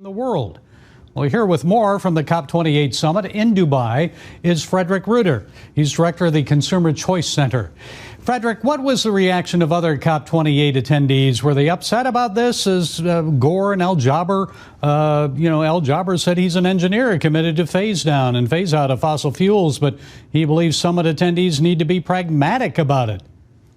The world. Well, here with more from the COP28 summit in Dubai is Roeder. He's director of the Consumer Choice Center. Frederick, what was the reaction of other COP28 attendees? Were they upset about this? As Gore and Al Jaber, Al Jaber said he's an engineer committed to phase down and phase out of fossil fuels, but he believes summit attendees need to be pragmatic about it.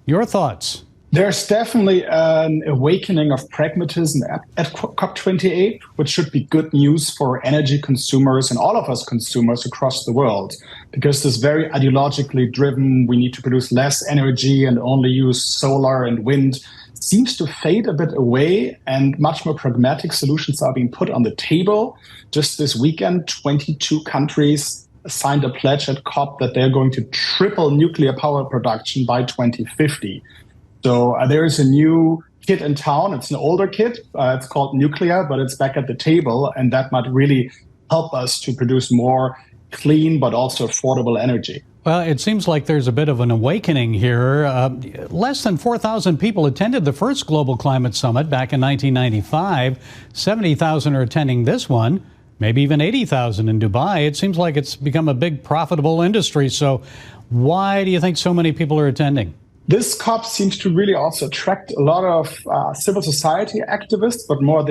Your thoughts? There's definitely an awakening of pragmatism at COP28, which should be good news for energy consumers and all of us consumers across the world, because this very ideologically driven, we need to produce less energy and only use solar and wind, seems to fade a bit away, and much more pragmatic solutions are being put on the table. Just this weekend, 22 countries signed a pledge at COP that they're going to triple nuclear power production by 2050. So there is a new kid in town. It's an older kid. It's called nuclear, but it's back at the table. And that might really help us to produce more clean but also affordable energy. Well, it seems like there's a bit of an awakening here. Less than 4,000 people attended the first Global Climate Summit back in 1995. 70,000 are attending this one, maybe even 80,000 in Dubai. It seems like it's become a big profitable industry. So why do you think so many people are attending? This COP seems to really also attract a lot of civil society activists, but more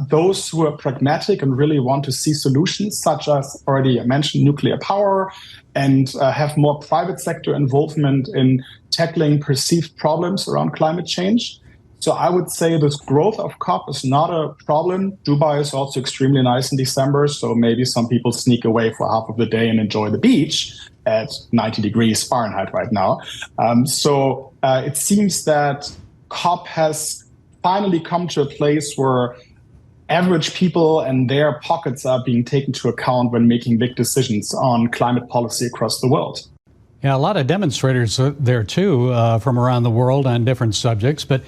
those who are pragmatic and really want to see solutions, such as already I mentioned nuclear power, and have more private sector involvement in tackling perceived problems around climate change. So I would say this growth of COP is not a problem. Dubai is also extremely nice in December, so maybe some people sneak away for half of the day and enjoy the beach at 90 degrees Fahrenheit right now. So it seems that COP has finally come to a place where average people and their pockets are being taken into account when making big decisions on climate policy across the world. Yeah, a lot of demonstrators there too from around the world on different subjects. But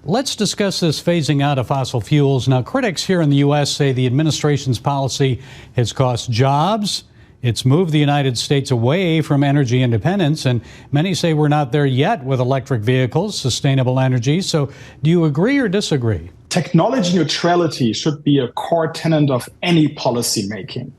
let's discuss this phasing out of fossil fuels. Now, critics here in the U.S. say the administration's policy has cost jobs. It's moved the United States away from energy independence, and many say we're not there yet with electric vehicles, sustainable energy. So do you agree or disagree? Technology neutrality should be a core tenet of any policy making.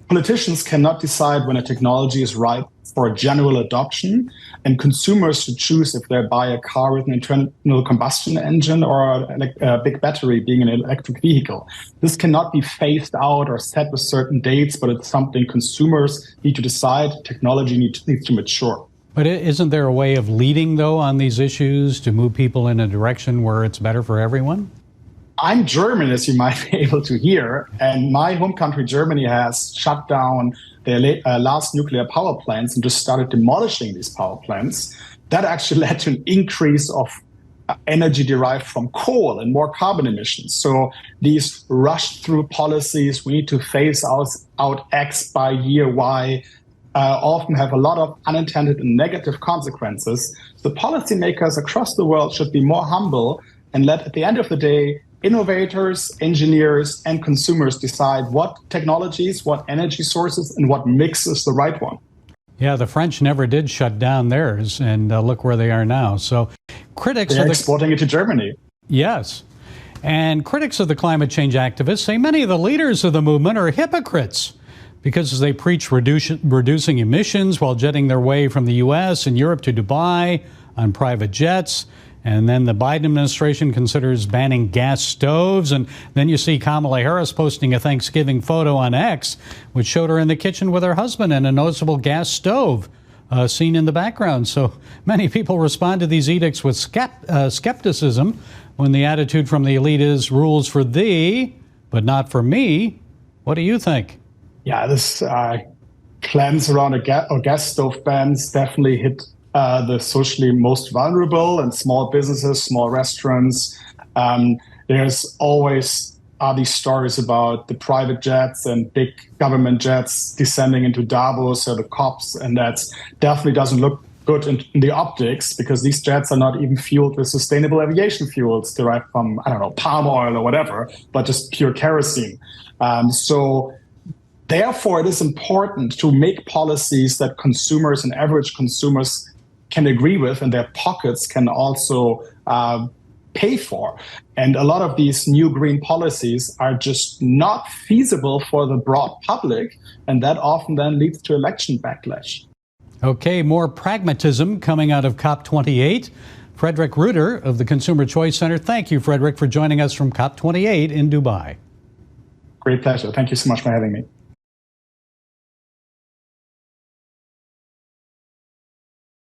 Politicians cannot decide when a technology is ripe for general adoption, and consumers should choose if they buy a car with an internal combustion engine or a big battery being an electric vehicle. This cannot be phased out or set with certain dates, but it's something consumers need to decide. Technology needs to mature. But isn't there a way of leading, though, on these issues to move people in a direction where it's better for everyone? I'm German, as you might be able to hear, and my home country, Germany, has shut down their last nuclear power plants and just started demolishing these power plants. That actually led to an increase of energy derived from coal and more carbon emissions. So these rushed through policies, we need to phase out X by year Y, often have a lot of unintended and negative consequences. The policymakers across the world should be more humble and let, at the end of the day, innovators, engineers, and consumers decide what technologies, what energy sources, and what mix is the right one. Yeah, the French never did shut down theirs, and look where they are now. So critics are exporting it to Germany. Yes. And critics of the climate change activists say many of the leaders of the movement are hypocrites because they preach reducing emissions while jetting their way from the U.S. and Europe to Dubai on private jets. And then the Biden administration considers banning gas stoves. And then you see Kamala Harris posting a Thanksgiving photo on X, which showed her in the kitchen with her husband and a noticeable gas stove seen in the background. So many people respond to these edicts with skepticism when the attitude from the elite is rules for thee, but not for me. What do you think? Yeah, this plans around gas stove bans definitely hit the socially most vulnerable and small businesses, small restaurants. There's always these stories about the private jets and big government jets descending into Davos or the COPs, and that definitely doesn't look good in the optics, because these jets are not even fueled with sustainable aviation fuels derived from, I don't know, palm oil or whatever, but just pure kerosene. So therefore, it is important to make policies that consumers and average consumers can agree with, and their pockets can also pay for. And a lot of these new green policies are just not feasible for the broad public, and that often then leads to election backlash. Okay, more pragmatism coming out of COP28. Frederick Roeder of the Consumer Choice Center. Thank you, Frederick, for joining us from COP28 in Dubai. Great pleasure. Thank you so much for having me.